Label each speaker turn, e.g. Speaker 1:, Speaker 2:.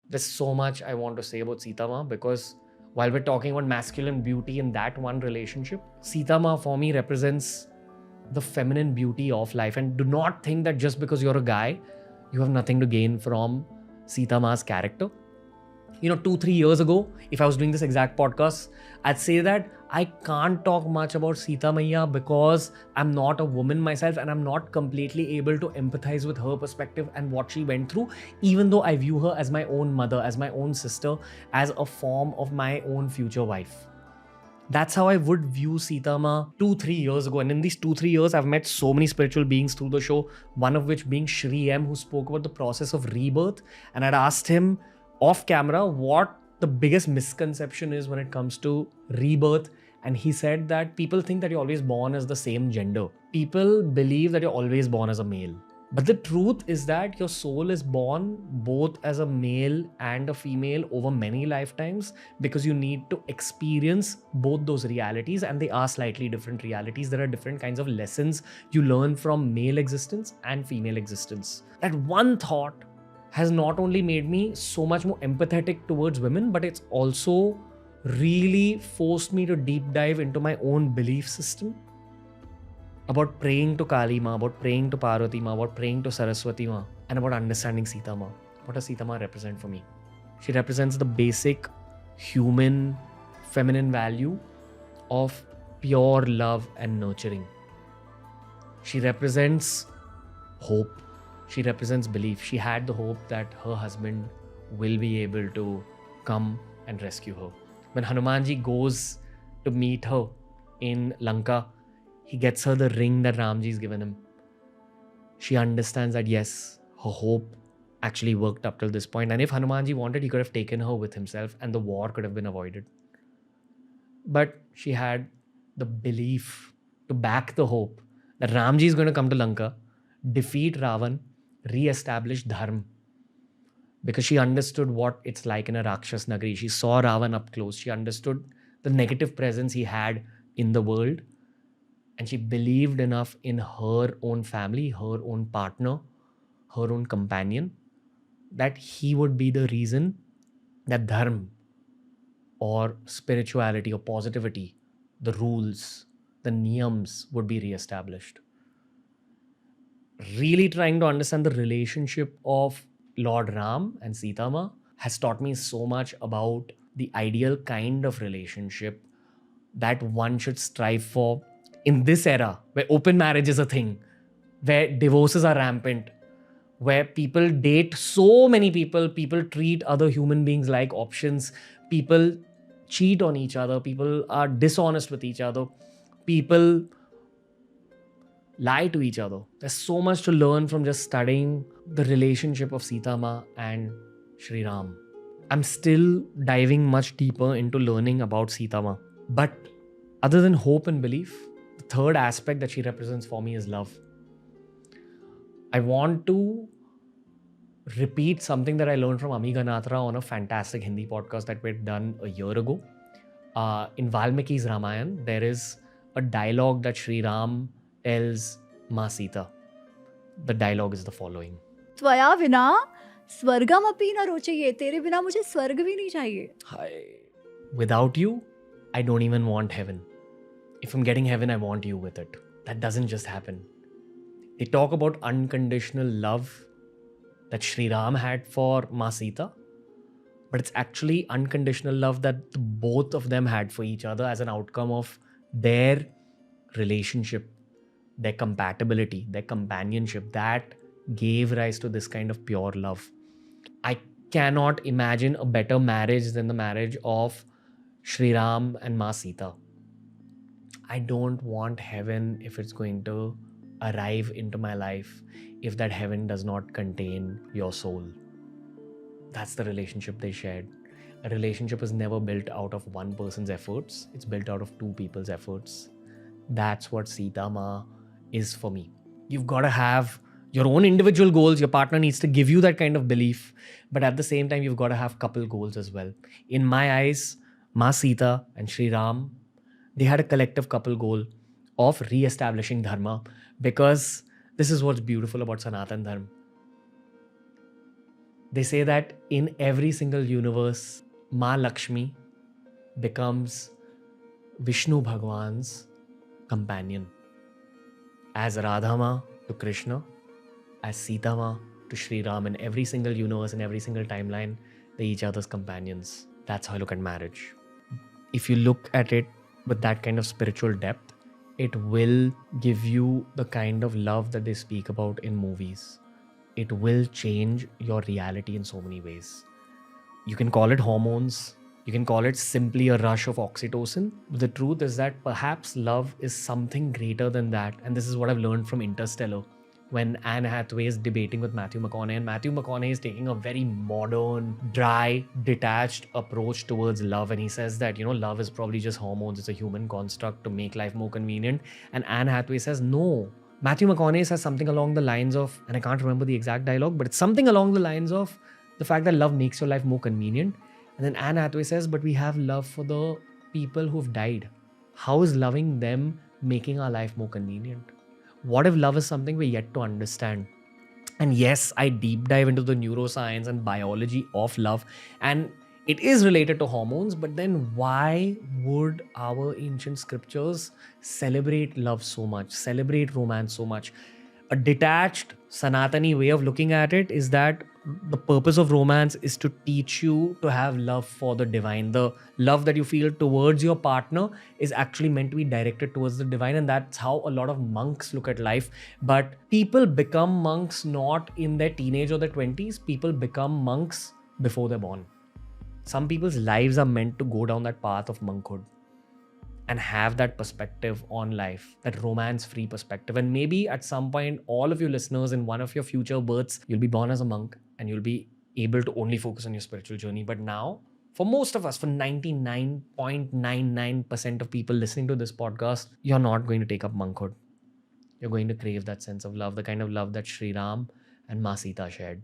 Speaker 1: There's so much I want to say about Sita Ma, because while we're talking about masculine beauty in that one relationship, Sita Ma for me represents the feminine beauty of life. And do not think that just because you're a guy, you have nothing to gain from Sita Ma's character. 2-3 years ago, if I was doing this exact podcast, I'd say that I can't talk much about Sita Maiya because I'm not a woman myself and I'm not completely able to empathize with her perspective and what she went through, even though I view her as my own mother, as my own sister, as a form of my own future wife. That's how I would view Sita Ma 2-3 years ago. And in these 2-3 years, I've met so many spiritual beings through the show, one of which being Shree Ram, who spoke about the process of rebirth. And I'd asked him off camera what the biggest misconception is when it comes to rebirth. And he said that people think that you're always born as the same gender. People believe that you're always born as a male. But the truth is that your soul is born both as a male and a female over many lifetimes, because you need to experience both those realities, and they are slightly different realities. There are different kinds of lessons you learn from male existence and female existence. That one thought has not only made me so much more empathetic towards women, but it's also really forced me to deep dive into my own belief system about praying to Kali Ma, about praying to Parvati Ma, about praying to Saraswati Ma, and about understanding Sita Ma. What does Sita Ma represent for me? She represents the basic human feminine value of pure love and nurturing. She represents hope. She represents belief. She had the hope that her husband will be able to come and rescue her. When Hanuman Ji goes to meet her in Lanka, he gets her the ring that Ramji's given him. She understands that yes, her hope actually worked up till this point. And if Hanumanji wanted, he could have taken her with himself and the war could have been avoided. But she had the belief to back the hope that Ramji is going to come to Lanka, defeat Ravan, re-establish Dharma. Because she understood what it's like in a Rakshas Nagari. She saw Ravan up close. She understood the negative presence he had in the world. And she believed enough in her own family, her own partner, her own companion, that he would be the reason that dharma or spirituality or positivity, the rules, the niyams would be re-established. Really trying to understand the relationship of Lord Ram and Sita Ma has taught me so much about the ideal kind of relationship that one should strive for in this era, where open marriage is a thing, where divorces are rampant, where people date so many people treat other human beings like options, people cheat on each other, people are dishonest with each other, people lie to each other. There's so much to learn from just studying the relationship of Sita Ma and Shree Ram. I'm still diving much deeper into learning about Sita Ma. But other than hope and belief, the third aspect that she represents for me is love. I want to repeat something that I learned from Ami Ganatra on a fantastic Hindi podcast that we'd done a year ago. In Valmiki's Ramayan, there is a dialogue that Shree Ram tells Ma Sita. The dialogue is the following.
Speaker 2: त्वया विना स्वर्गमपि न रोचये, तेरे बिना मुझे स्वर्ग भी नहीं चाहिए.
Speaker 1: Without you, I don't even want heaven. If I'm getting heaven, I want you with it. That doesn't just happen. They talk about unconditional love that Shree Ram had for Ma Sita, but it's actually unconditional love that both of them had for each other as an outcome of their relationship, their compatibility, their companionship that gave rise to this kind of pure love. I cannot imagine a better marriage than the marriage of Shree Ram and Ma Sita. I don't want heaven if it's going to arrive into my life if that heaven does not contain your soul. That's the relationship they shared. A relationship is never built out of one person's efforts. It's built out of two people's efforts. That's what Sita Ma is for me. You've got to have your own individual goals. Your partner needs to give you that kind of belief. But at the same time, you've got to have couple goals as well. In my eyes, Ma Sita and Shree Ram, they had a collective couple goal of re-establishing Dharma, because this is what's beautiful about Sanatan Dharma. They say that in every single universe, Ma Lakshmi becomes Vishnu Bhagwan's companion. As Radha Ma to Krishna, as Sita Ma to Shree Ram, in every single universe, in every single timeline, they're each other's companions. That's how I look at marriage. If you look at it with that kind of spiritual depth, it will give you the kind of love that they speak about in movies. It will change your reality in so many ways. You can call it hormones, you can call it simply a rush of oxytocin. But the truth is that perhaps love is something greater than that. And this is what I've learned from Interstellar, when Anne Hathaway is debating with Matthew McConaughey, and Matthew McConaughey is taking a very modern, dry, detached approach towards love. And he says that, love is probably just hormones. It's a human construct to make life more convenient. And Anne Hathaway says, no. Matthew McConaughey says something along the lines of, and I can't remember the exact dialogue, but it's something along the lines of the fact that love makes your life more convenient. And then Anne Hathaway says, but we have love for the people who've died. How is loving them making our life more convenient? What if love is something we're yet to understand? And yes, I deep dive into the neuroscience and biology of love, and it is related to hormones, but then why would our ancient scriptures celebrate love so much, celebrate romance so much? A detached Sanatani way of looking at it is that the purpose of romance is to teach you to have love for the divine. The love that you feel towards your partner is actually meant to be directed towards the divine, and that's how a lot of monks look at life. But people become monks not in their teenage or their 20s. People become monks before they're born. Some people's lives are meant to go down that path of monkhood and have that perspective on life, that romance-free perspective. And maybe at some point, all of you listeners, in one of your future births, you'll be born as a monk and you'll be able to only focus on your spiritual journey. But now, for most of us, for 99.99% of people listening to this podcast, you're not going to take up monkhood. You're going to crave that sense of love, the kind of love that Shree Ram and Ma Sita shared.